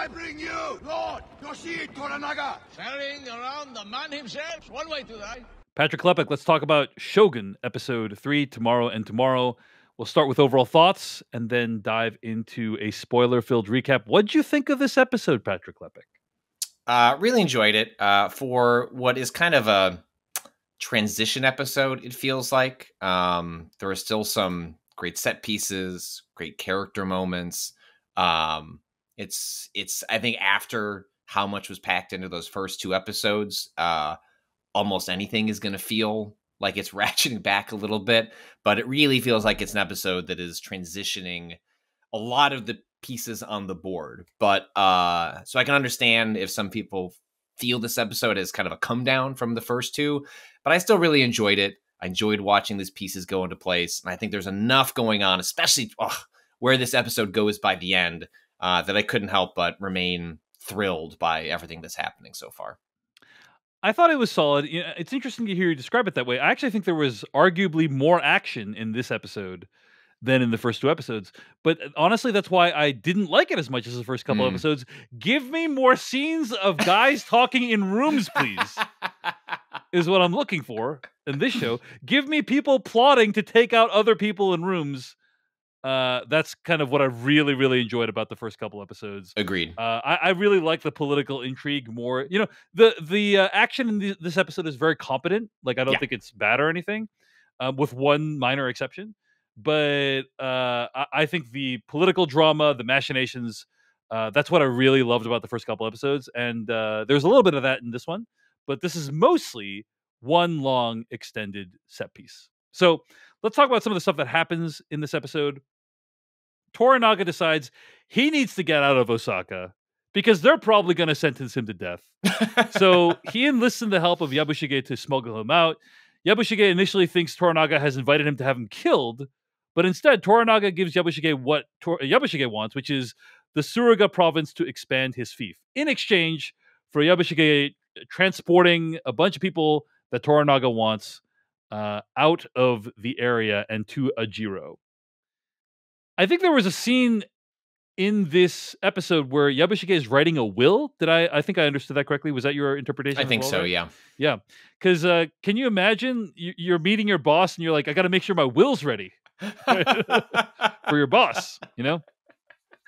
I bring you, Lord Yoshi Toranaga. Carrying around the man himself, one way to die. Patrick Klepek, let's talk about Shogun, episode 3, Tomorrow and Tomorrow. We'll start with overall thoughts and then dive into a spoiler-filled recap. What'd you think of this episode, Patrick Klepek? Really enjoyed it. For what is kind of a transition episode, it feels like. There are still some great set pieces, great character moments. It's I think after how much was packed into those first 2 episodes, almost anything is going to feel like it's ratcheting back a little bit, but it really feels like it's an episode that is transitioning a lot of the pieces on the board. But so I can understand if some people feel this episode as kind of a come down from the first 2, but I still really enjoyed it. I enjoyed watching these pieces go into place, and I think there's enough going on, especially where this episode goes by the end, that I couldn't help but remain thrilled by everything that's happening so far. I thought it was solid. You know, it's interesting to hear you describe it that way. I actually think there was arguably more action in this episode than in the first 2 episodes. But honestly, that's why I didn't like it as much as the first couple episodes. Give me more scenes of guys talking in rooms, please, is what I'm looking for in this show. Give me people plotting to take out other people in rooms. That's kind of what I really, really enjoyed about the first couple episodes. Agreed. I really like the political intrigue more. You know, the action in this episode is very competent. Like, I don't think it's bad or anything, with one minor exception. But I think the political drama, the machinations, that's what I really loved about the first couple episodes. And there's a little bit of that in this one. But this is mostly one long extended set piece. So let's talk about some of the stuff that happens in this episode. Toranaga decides he needs to get out of Osaka because they're probably going to sentence him to death. So he enlists in the help of Yabushige to smuggle him out. Yabushige initially thinks Toranaga has invited him to have him killed, but instead Toranaga gives Yabushige what Yabushige wants, which is the Suruga province to expand his fief, in exchange for Yabushige transporting a bunch of people that Toranaga wants out of the area and to Ajiro. I think there was a scene in this episode where Yabushige is writing a will. I think I understood that correctly? Was that your interpretation? I think so, yeah. Yeah. Because can you imagine you're meeting your boss and you're like, I got to make sure my will's ready for your boss, you know?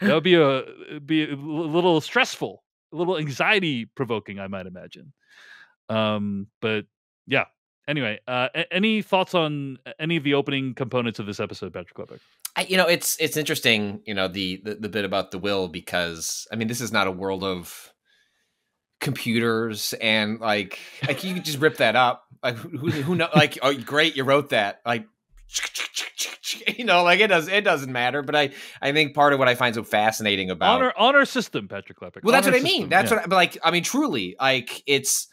That would be a little stressful, a little anxiety provoking, I might imagine. But yeah. Anyway, any thoughts on any of the opening components of this episode, Patrick Klepek? It's interesting, the bit about the will, because I mean, this is not a world of computers and like you can just rip that up. Like who know? Like, oh, great, you wrote that. Like, like it doesn't matter. But I think part of what I find so fascinating about honor system, Patrick Klepek. Well, that's what I mean. That's what. But like, I mean, truly, like it's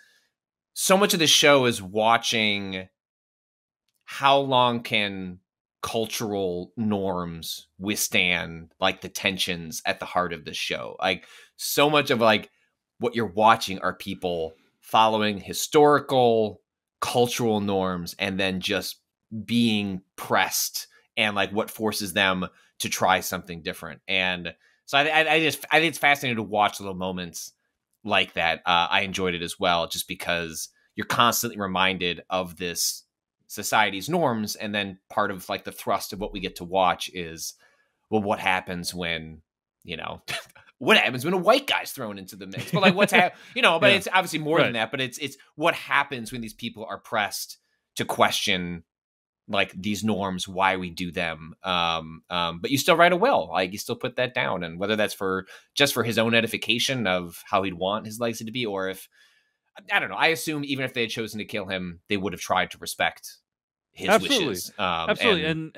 so much of the show is watching how long can cultural norms withstand like the tensions at the heart of the show. Like so much of like what you're watching are people following historical cultural norms and then just being pressed and like what forces them to try something different. And so I think it's fascinating to watch little moments like that. I enjoyed it as well, just because you're constantly reminded of this society's norms, and then part of like the thrust of what we get to watch is, well, what happens when what happens when a white guy's thrown into the mix? But like what's but it's obviously more than that. But it's what happens when these people are pressed to question like these norms, why we do them. But you still write a will, like you still put that down, and whether that's just for his own edification of how he'd want his legacy to be, or if I don't know. I assume even if they had chosen to kill him, they would have tried to respect his wishes. Absolutely.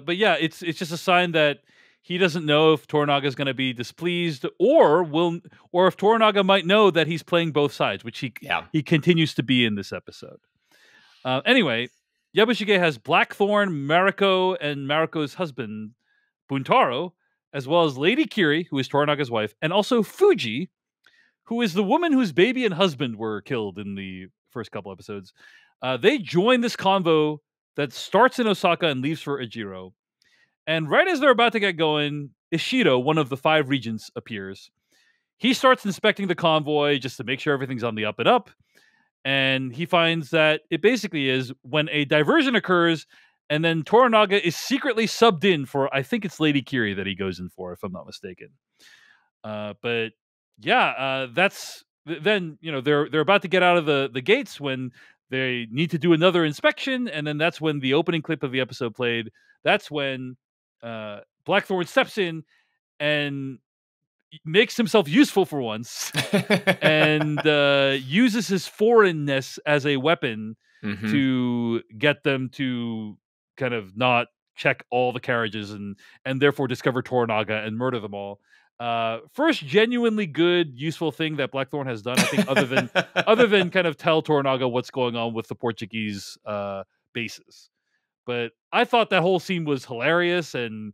But yeah, it's just a sign that he doesn't know if Toranaga is going to be displeased, or if Toranaga might know that he's playing both sides, which he continues to be in this episode. Anyway, Yabushige has Blackthorn, Mariko, and Mariko's husband Buntaro, as well as Lady Kiri, who is Toranaga's wife, and also Fuji, who is the woman whose baby and husband were killed in the first couple episodes. They join this convo that starts in Osaka and leaves for Ajiro. And right as they're about to get going, Ishido, one of the 5 regents, appears. he starts inspecting the convoy just to make sure everything's on the up and up. And he finds that it basically is when a diversion occurs, and then Toranaga is secretly subbed in for, I think it's Lady Kiri that he goes in for, if I'm not mistaken. But yeah, that's then they're about to get out of the gates when they need to do another inspection, and then that's when the opening clip of the episode played. That's when Blackthorn steps in and makes himself useful for once, and uses his foreignness as a weapon to get them to kind of not check all the carriages and therefore discover Toranaga and murder them all. First genuinely good, useful thing that Blackthorn has done, I think, other than kind of tell Toranaga what's going on with the Portuguese bases. But I thought that whole scene was hilarious, and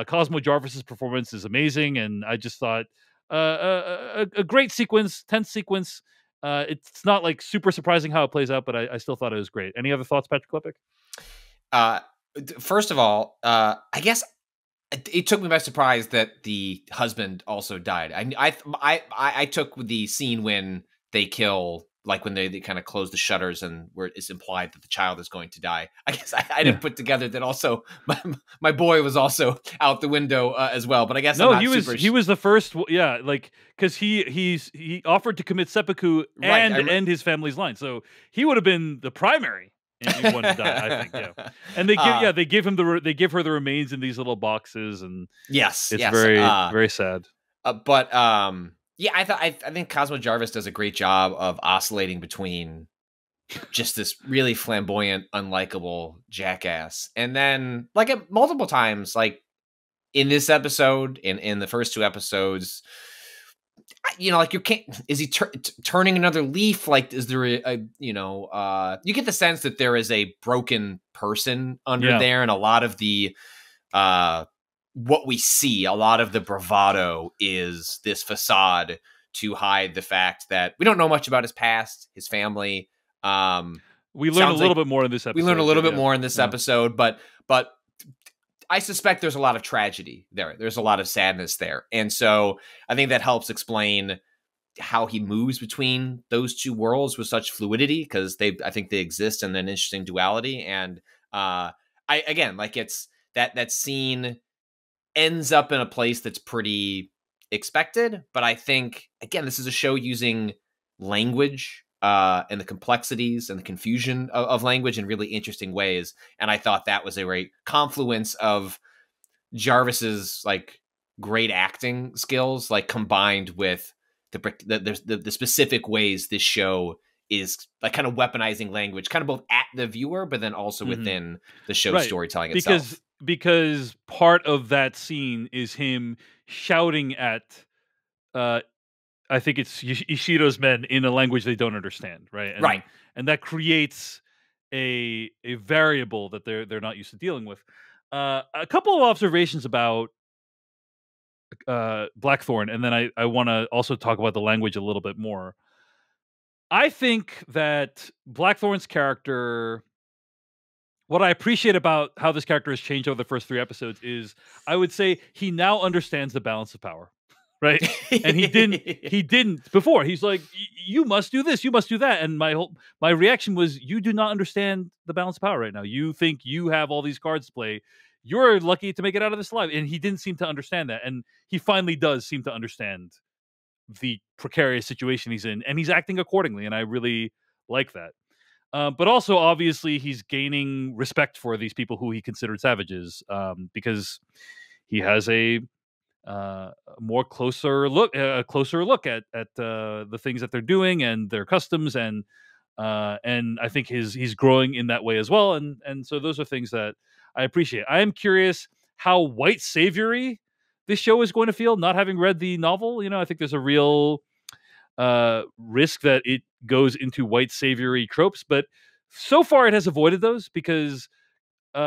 Cosmo Jarvis's performance is amazing, and I just thought a great sequence, tense sequence. It's not like super surprising how it plays out, but I still thought it was great. Any other thoughts, Patrick Klepek? First of all, I guess it took me by surprise that the husband also died. I took the scene when they kill, like when they kind of close the shutters and where it's implied that the child is going to die. I guess I didn't put together that also my boy was also out the window as well. But I guess he was the first. Yeah, like because he offered to commit seppuku and end his family's line, so he would have been the primary. And one to die, I think, yeah. And they give her the remains in these little boxes, and it's very sad. Yeah, I think Cosmo Jarvis does a great job of oscillating between just this really flamboyant, unlikable jackass, and then like multiple times, like in this episode, in the first two episodes. Like you can't. Is he turning another leaf? Like, is there you get the sense that there is a broken person under there, and a lot of the what we see, a lot of the bravado is this facade to hide the fact that we don't know much about his past, his family. We learn a little bit more in this episode. We learn a little bit more in this episode, but I suspect there's a lot of tragedy there. There's a lot of sadness there. And so I think that helps explain how he moves between those two worlds with such fluidity, because I think they exist in an interesting duality. And it's that scene ends up in a place that's pretty expected. But I think, again, this is a show using language and the complexities and the confusion of language in really interesting ways. And I thought that was a great confluence of Jarvis's like great acting skills, like combined with the specific ways this show is like kind of weaponizing language, kind of both at the viewer, but then also within the show's storytelling itself. Because part of that scene is him shouting at I think it's Ishido's men in a language they don't understand, right? And that creates a variable that they're not used to dealing with. A couple of observations about Blackthorn, and then I want to also talk about the language a little bit more. I think that Blackthorn's character, what I appreciate about how this character has changed over the first 3 episodes is, I would say he now understands the balance of power. Right. And he didn't before. He's like, you must do this, you must do that. And my reaction was, you do not understand the balance of power right now. You think you have all these cards to play. You're lucky to make it out of this alive. And he didn't seem to understand that. And he finally does seem to understand the precarious situation he's in. And he's acting accordingly. And I really like that. But also, obviously, he's gaining respect for these people who he considered savages, because he has a closer look at the things that they're doing and their customs, and I think he's growing in that way as well, and so those are things that I appreciate. I am curious how white saviory this show is going to feel, not having read the novel. I think there's a real risk that it goes into white saviory tropes, but so far it has avoided those, because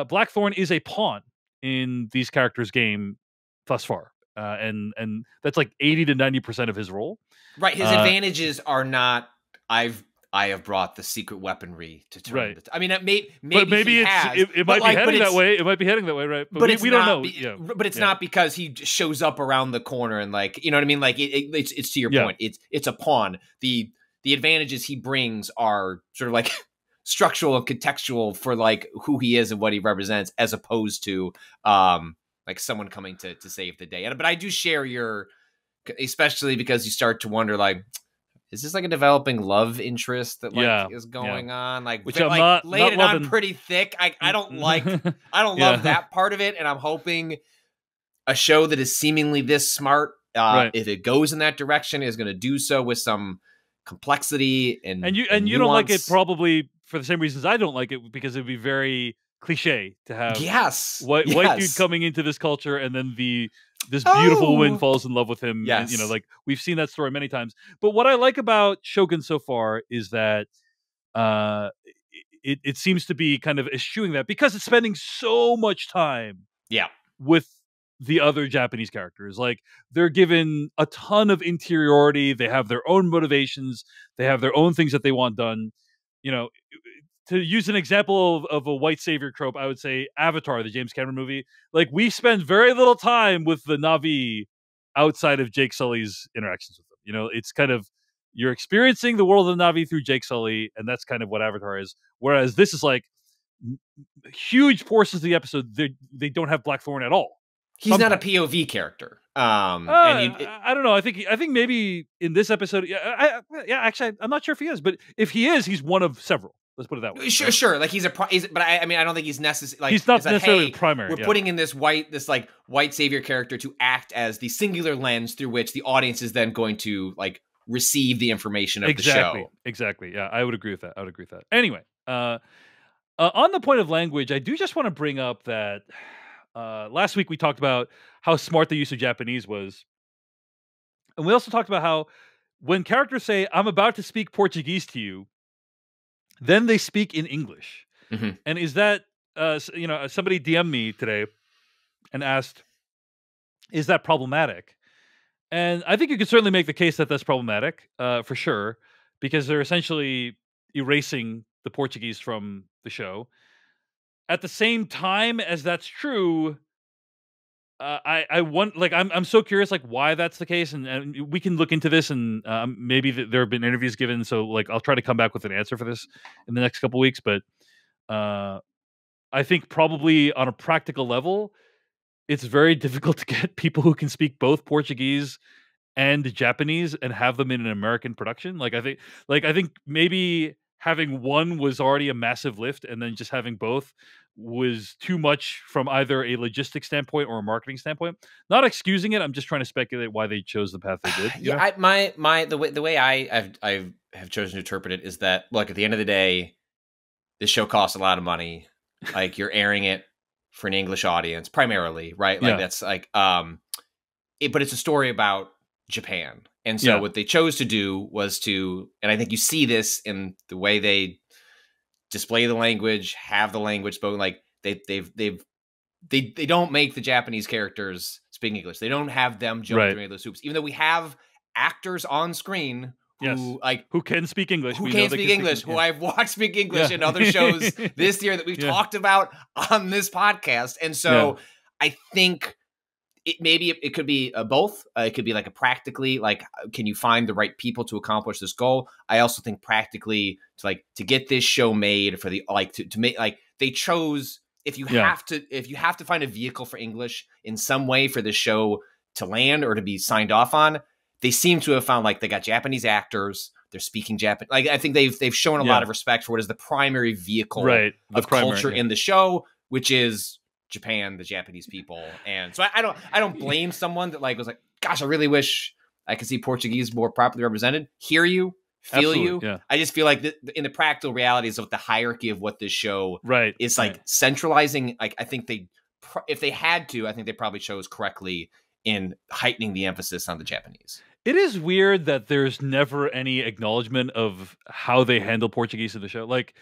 Blackthorn is a pawn in these characters' game thus far. And that's like 80 to 90% of his role. Right. His advantages are not, I've I have brought the secret weaponry to turn. Right. I mean, maybe maybe it might be heading that way. It might be heading that way, right? But we don't know. But it's not because he shows up around the corner and like, you know what I mean? Like it's to your point. It's a pawn. The advantages he brings are sort of like structural and contextual for like who he is and what he represents, as opposed to like someone coming to save the day. But I do share your, especially because you start to wonder, like, is this like a developing love interest that like is going on? Like, which I'm not laid it loving. on pretty thick. I don't like, I don't love that part of it. And I'm hoping a show that is seemingly this smart, if it goes in that direction, is going to do so with some complexity and you don't like it probably for the same reasons I don't like it, because it'd be very cliche to have white dude coming into this culture and then this beautiful woman falls in love with him. Yes. And, you know, like we've seen that story many times. But what I like about Shogun so far is that it seems to be kind of eschewing that, because it's spending so much time with the other Japanese characters. Like, they're given a ton of interiority. They have their own motivations. They have their own things that they want done. You know, to use an example of a white savior trope, I would say Avatar, the James Cameron movie. Like, we spend very little time with the Na'vi outside of Jake Sully's interactions with them. You know, it's kind of, you're experiencing the world of the Na'vi through Jake Sully, and that's kind of what Avatar is. Whereas this is like huge portions of the episode, they don't have Blackthorn at all. He's not a POV character. I don't know. I think maybe in this episode, actually, I'm not sure if he is, but if he is, he's one of several. Let's put it that way. Sure. Like but I mean, I don't think he's necessary. Like, he's not necessarily primary. We're putting in this white savior character to act as the singular lens through which the audience is then going to like receive the information of the show. Exactly. Yeah, I would agree with that. Anyway, on the point of language, I do just want to bring up that last week we talked about how smart the use of Japanese was, and we also talked about how when characters say, "I'm about to speak Portuguese to you," then they speak in English. Mm-hmm. And is that, somebody DM'd me today and asked, is that problematic? And I think you could certainly make the case that that's problematic, for sure, because they're essentially erasing the Portuguese from the show. At the same time as that's true, I'm so curious, like, why that's the case, and we can look into this, and maybe there have been interviews given, so like I'll try to come back with an answer for this in the next couple weeks. But I think probably on a practical level, it's very difficult to get people who can speak both Portuguese and Japanese and have them in an American production. I think maybe having one was already a massive lift, and then just having both was too much from either a logistic standpoint or a marketing standpoint. Not excusing it. I'm just trying to speculate why they chose the path they did. The way I have chosen to interpret it is that, look, at the end of the day, this show costs a lot of money. Like, you're airing it for an English audience primarily, right? Like, that's like, but it's a story about Japan. And so what they chose to do was to, and I think you see this in the way they display the language, have the language spoken. Like, they don't make the Japanese characters speak English. They don't have them jump through any of those hoops. Even though we have actors on screen who can speak English, who I've watched speak English in other shows this year that we've talked about on this podcast. And so I think it could be both. It could be like a practically, like, can you find the right people to accomplish this goal? I also think practically to get this show made for the, like, to make, like, they chose, if you have to find a vehicle for English in some way for this show to land or to be signed off on, they seem to have found, like, they got Japanese actors, they're speaking Japanese. Like, I think they've shown a lot of respect for what is the primary vehicle of culture in the show, which is Japan, the Japanese people. And so I don't blame someone that, like, was like, gosh, I really wish I could see Portuguese more properly represented. Hear you, feel you. Yeah. I just feel like in the practical realities of the hierarchy of what this show is, like, centralizing. Like, I think if they had to, I think they probably chose correctly in heightening the emphasis on the Japanese. It is weird that there's never any acknowledgement of how they handle Portuguese in the show. Like,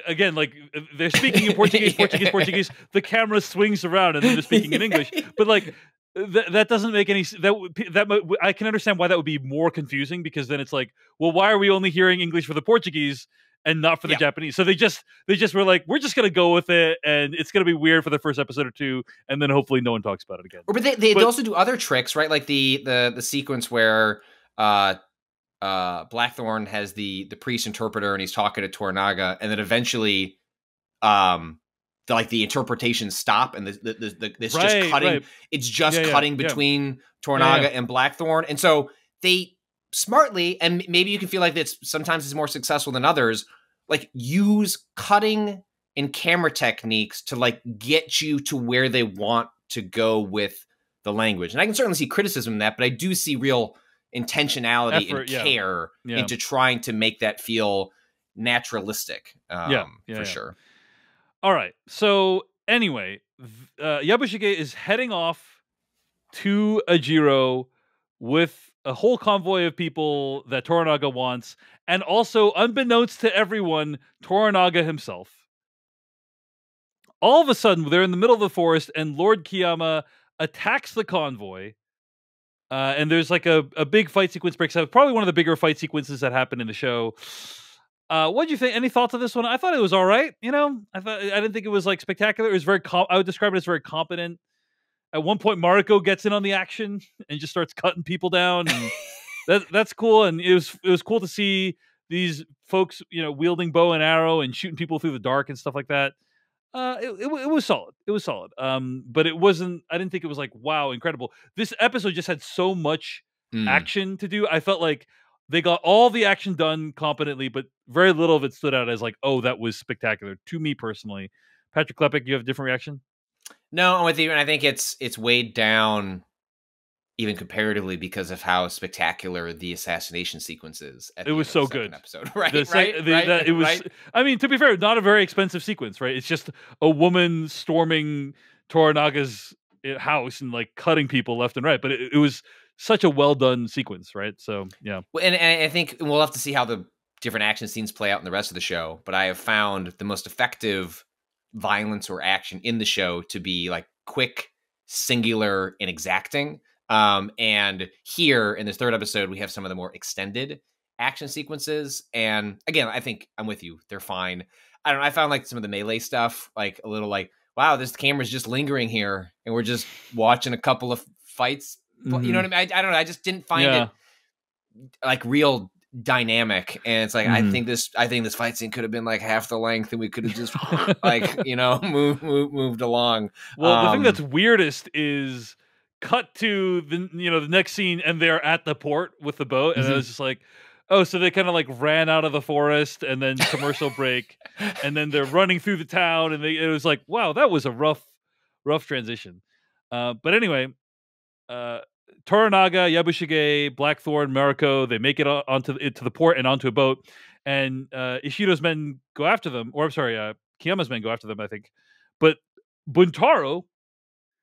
again, like, they're speaking in Portuguese. The camera swings around and then they're speaking in English. But, like, that doesn't make any I can understand why that would be more confusing, because then it's like, well, why are we only hearing English for the Portuguese and not for the Japanese? So they just were like, we're just gonna go with it, and it's gonna be weird for the first episode or two, and then hopefully no one talks about it again. But they also do other tricks, right? Like the sequence where Blackthorn has the priest interpreter and he's talking to Toranaga, and then eventually the interpretations stop, and it's just cutting. Right. It's just cutting between Toranaga and Blackthorn, and so they smartly, and maybe you can feel like that's sometimes it's more successful than others, like use cutting and camera techniques to like get you to where they want to go with the language. And I can certainly see criticism in that, but I do see real intentionality and care into trying to make that feel naturalistic. For sure. All right. So anyway, Yabushige is heading off to Ajiro with a whole convoy of people that Toranaga wants, and also, unbeknownst to everyone, Toranaga himself. All of a sudden, they're in the middle of the forest, and Lord Kiyama attacks the convoy. And there's like a big fight sequence breaks out. Probably one of the bigger fight sequences that happened in the show. What do you think? Any thoughts on this one? I thought it was all right. I didn't think it was like spectacular. It was very. I would describe it as very competent. At one point, Mariko gets in on the action and just starts cutting people down, and that's cool. And it was cool to see these folks, wielding bow and arrow and shooting people through the dark and stuff like that. It was solid. It was solid. But it wasn't. I didn't think it was like wow, incredible. This episode just had so much action to do. I felt like they got all the action done competently, but very little of it stood out as like, oh, that was spectacular to me personally. Patrick Klepek, you have a different reaction? No, I'm with you, and I think it's weighed down even comparatively because of how spectacular the assassination sequence is. It was so good. Episode, right? It was. Right? I mean, to be fair, not a very expensive sequence, right? It's just a woman storming Toranaga's house and like cutting people left and right, but it was such a well done sequence, right? So yeah. And I think we'll have to see how the different action scenes play out in the rest of the show. But I have found the most effective violence or action in the show to be like quick, singular, and exacting. And here in this third episode, we have some of the more extended action sequences. And again, I think I'm with you. They're fine. I don't know. I found like some of the melee stuff, like a little like, wow, this camera's just lingering here and we're just watching a couple of fights. Mm-hmm. You know what I mean? I don't know. I just didn't find it like real dynamic. And it's like, I think this fight scene could have been like half the length and we could have just like, moved along. Well, the thing that's weirdest is cut to the next scene and they're at the port with the boat. And I was just like, oh, so they kind of like ran out of the forest and then commercial break and then they're running through the town and it was like, wow, that was a rough transition. But anyway, Toranaga, Yabushige, Blackthorn, Mariko, they make it onto the port and onto a boat, and Ishido's men go after them, or I'm sorry, Kiyama's men go after them, I think. But Buntaro,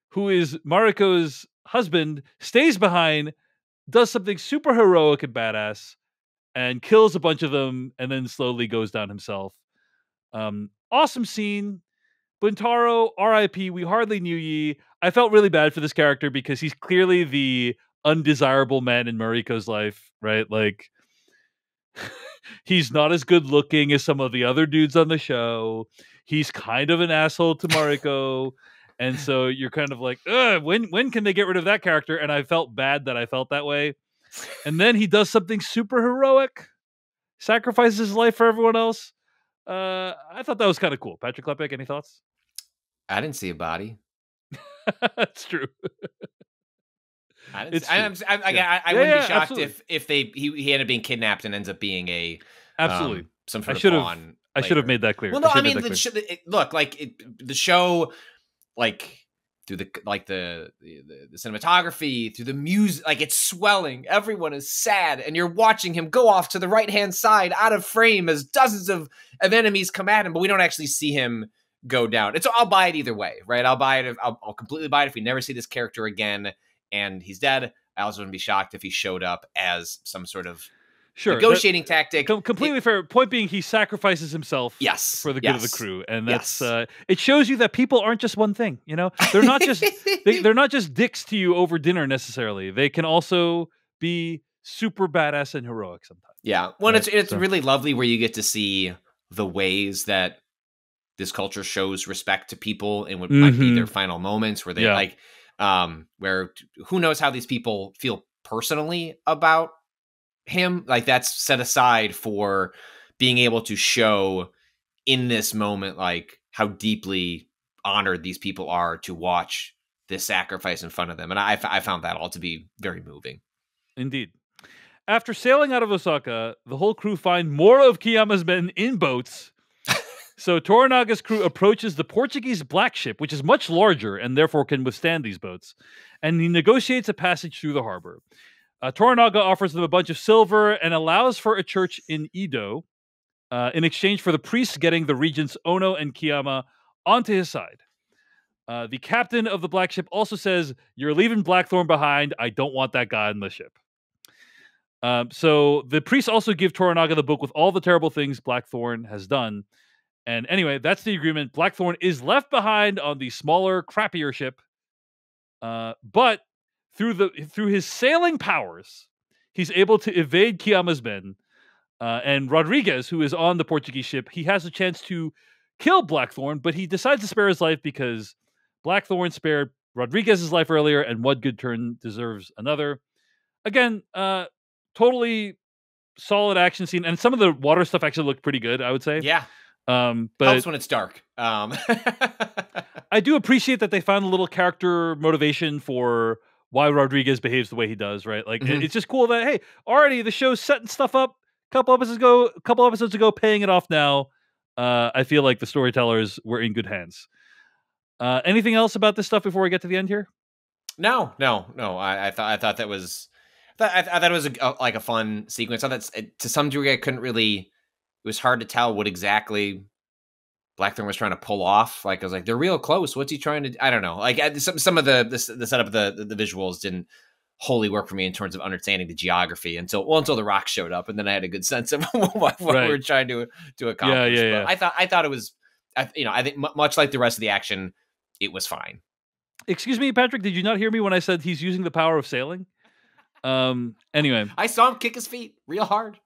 who is Mariko's husband, stays behind, does something super heroic and badass, and kills a bunch of them, and then slowly goes down himself. Awesome scene. Buntaro, R.I.P. We hardly knew ye. I felt really bad for this character because he's clearly the undesirable man in Mariko's life, right? Like, he's not as good looking as some of the other dudes on the show. He's kind of an asshole to Mariko. And so you're kind of like, when can they get rid of that character? And I felt bad that I felt that way. And then he does something super heroic, sacrifices his life for everyone else. I thought that was kind of cool. Patrick Klepek, any thoughts? I didn't see a body. That's true. I wouldn't be shocked if he ended up being kidnapped and ends up being a absolutely some sort of pawn. I should have made that clear. Well, no, I mean, the show, like through the cinematography, through the music, like it's swelling. Everyone is sad, and you're watching him go off to the right hand side, out of frame, as dozens of enemies come at him, but we don't actually see him go down. I'll buy it either way, right? I'll buy it. I'll completely buy it if we never see this character again and he's dead. I also wouldn't be shocked if he showed up as some sort of Sure, negotiating tactic. Completely fair. Point being, he sacrifices himself for the good of the crew, and that's it shows you that people aren't just one thing. You know, they're not just they're not just dicks to you over dinner necessarily. They can also be super badass and heroic sometimes. Yeah, well, right? it's really lovely where you get to see the ways that this culture shows respect to people and what might be their final moments, where they like, where who knows how these people feel personally about him. Like, that's set aside for being able to show in this moment, like, how deeply honored these people are to watch this sacrifice in front of them. And I found that all to be very moving. Indeed. After sailing out of Osaka, the whole crew find more of Kiyama's men in boats. So Toranaga's crew approaches the Portuguese black ship, which is much larger and therefore can withstand these boats, and he negotiates a passage through the harbor. Toranaga offers them a bunch of silver and allows for a church in Edo in exchange for the priests getting the regents Ono and Kiyama onto his side. The captain of the black ship also says, "You're leaving Blackthorn behind. I don't want that guy on the ship." So the priests also give Toranaga the book with all the terrible things Blackthorn has done. And anyway, that's the agreement. Blackthorn is left behind on the smaller, crappier ship. But through his sailing powers, he's able to evade Kiyama's men. And Rodriguez, who is on the Portuguese ship, he has a chance to kill Blackthorn, but he decides to spare his life because Blackthorn spared Rodriguez's life earlier, and one good turn deserves another. Again, totally solid action scene, and some of the water stuff actually looked pretty good, I would say. Yeah. But helps when it's dark. I do appreciate that they found a little character motivation for why Rodriguez behaves the way he does, right? Like, it's just cool that, hey, already the show's setting stuff up a couple episodes ago, paying it off now. I feel like the storytellers were in good hands. Anything else about this stuff before we get to the end here? No. I thought that was, I thought it was like a fun sequence. I thought to some degree I couldn't really. It was hard to tell what exactly Blackthorn was trying to pull off. Like, I was like, they're real close. What's he trying to? I don't know. Like, some of the setup of the visuals didn't wholly work for me in terms of understanding the geography until the rock showed up, and then I had a good sense of what we were trying to accomplish. Yeah. But I thought it was, I think much like the rest of the action, it was fine. Excuse me, Patrick, did you not hear me when I said he's using the power of sailing? Anyway, I saw him kick his feet real hard.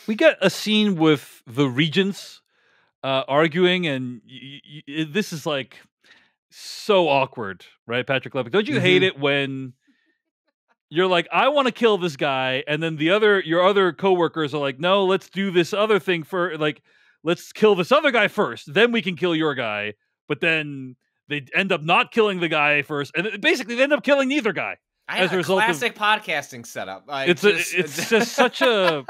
We get a scene with the regents arguing, and this is like so awkward, right, Patrick Klepek? Don't you hate it when you're like, I want to kill this guy, and then your other coworkers are like, no, let's do this other thing let's kill this other guy first, then we can kill your guy. But then they end up not killing the guy first, and basically they end up killing neither guy. As a result classic podcasting setup. It's just such a.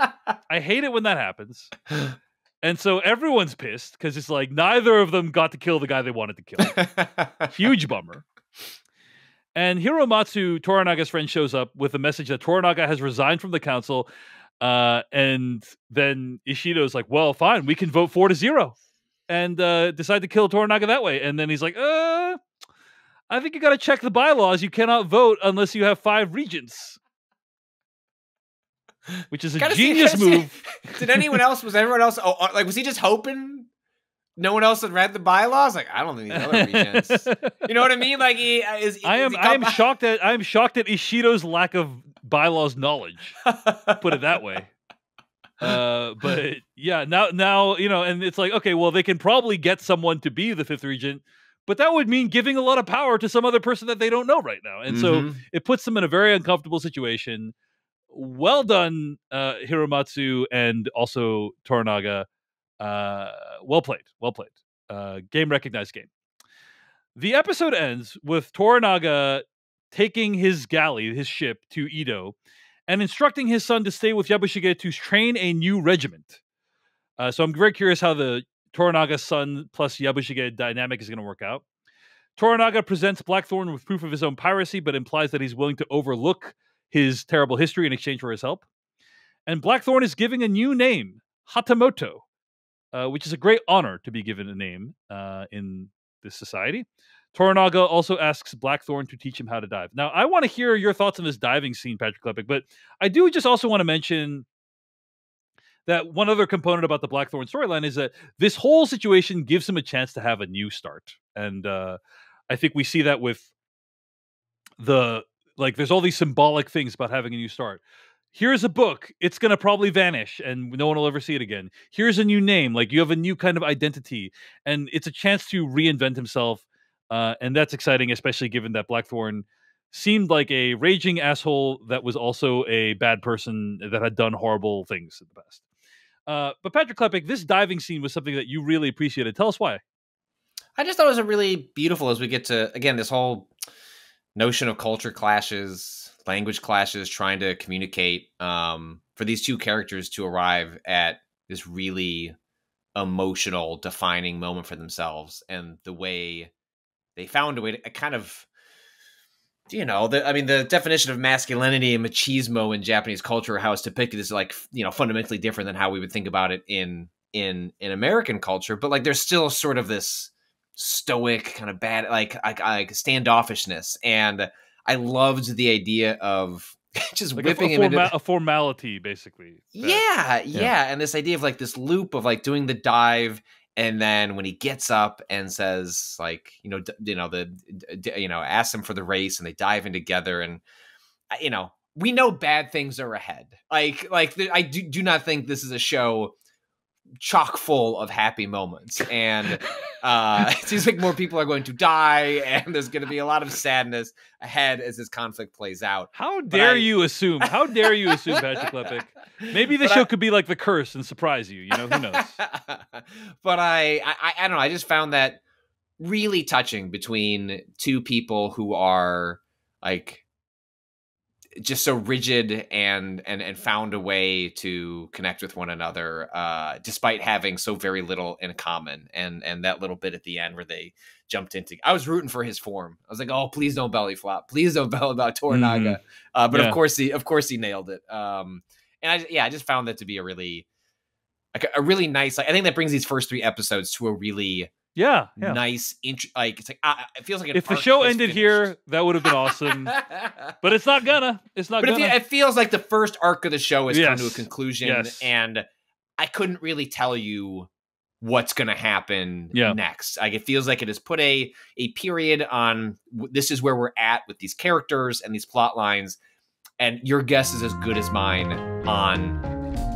I hate it when that happens, and so everyone's pissed because it's like neither of them got to kill the guy they wanted to kill. Huge bummer. And Hiromatsu, Toranaga's friend, shows up with a message that Toranaga has resigned from the council, and then Ishido's like, "Well, fine, we can vote 4-0," and decide to kill Toranaga that way. And then he's like, I think you got to check the bylaws. You cannot vote unless you have 5 regents," which is a genius move. Did anyone else? Was everyone else? Was he just hoping no one else had read the bylaws? Like, I don't think these other regents. You know what I mean? Like, I am shocked at Ishido's lack of bylaws knowledge. Put it that way. But yeah, now and it's like, okay, well, they can probably get someone to be the 5th regent. But that would mean giving a lot of power to some other person that they don't know right now. And so it puts them in a very uncomfortable situation. Well done, Hiromatsu, and also Toranaga. Well played. Game recognized game. The episode ends with Toranaga taking his galley, his ship, to Edo, and instructing his son to stay with Yabushige to train a new regiment. So I'm very curious how the Toranaga's son plus Yabushige dynamic is going to work out. Toranaga presents Blackthorn with proof of his own piracy, but implies that he's willing to overlook his terrible history in exchange for his help. And Blackthorn is giving a new name, Hatamoto, which is a great honor to be given a name in this society. Toranaga also asks Blackthorn to teach him how to dive. Now, I want to hear your thoughts on this diving scene, Patrick Klepek, but I do just also want to mention that one other component about the Blackthorn storyline is that this whole situation gives him a chance to have a new start. And I think we see that with there's all these symbolic things about having a new start. Here's a book. It's going to probably vanish and no one will ever see it again. Here's a new name. Like, you have a new kind of identity, and it's a chance to reinvent himself. And that's exciting, especially given that Blackthorn seemed like a raging asshole that was also a bad person that had done horrible things in the past. But Patrick Klepek, this diving scene was something that you really appreciated. Tell us why. I just thought it was a really beautiful, as we get to, again, this whole notion of culture clashes, language clashes, trying to communicate, for these two characters to arrive at this really emotional, defining moment for themselves, and the way they found a way to kind of, the definition of masculinity and machismo in Japanese culture, how it's depicted, is like, fundamentally different than how we would think about it in American culture. But like, there's still sort of this stoic kind of bad, like standoffishness, and I loved the idea of just like whipping him into a formality, basically. Yeah, and this idea of like this loop of like doing the dive, and then when he gets up and says like, asks him for the race, and they dive in together, and we know bad things are ahead. I do not think this is a show chock full of happy moments, and it seems like more people are going to die, and there's going to be a lot of sadness ahead as this conflict plays out. How dare you assume, Patrick Klepek? Maybe the show could be like The Curse and surprise you. Who knows? But I don't know. I just found that really touching, between two people who are like just so rigid and found a way to connect with one another, despite having so very little in common. And that little bit at the end where they jumped into, I was rooting for his form. I was like, oh, please don't belly flop. Please don't belly about Toranaga. But of course he nailed it. And I just found that to be a really nice, I think that brings these first 3 episodes to a really nice it's like it feels like if the show ended here, that would have been awesome. But it's not gonna. It feels like the first arc of the show has come to a conclusion, and I couldn't really tell you what's gonna happen next. Like, it feels like it has put a period on, this is where we're at with these characters and these plot lines, and your guess is as good as mine on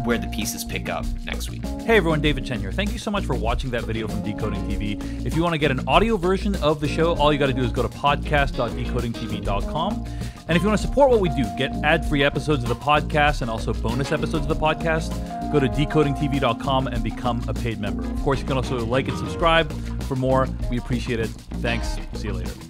where the pieces pick up next week. Hey everyone, David Chen here. Thank you so much for watching that video from Decoding TV. If you want to get an audio version of the show, all you got to do is go to podcast.decodingtv.com. And if you want to support what we do, get ad-free episodes of the podcast and also bonus episodes of the podcast, go to decodingtv.com and become a paid member. Of course, you can also like and subscribe for more. We appreciate it. Thanks. See you later.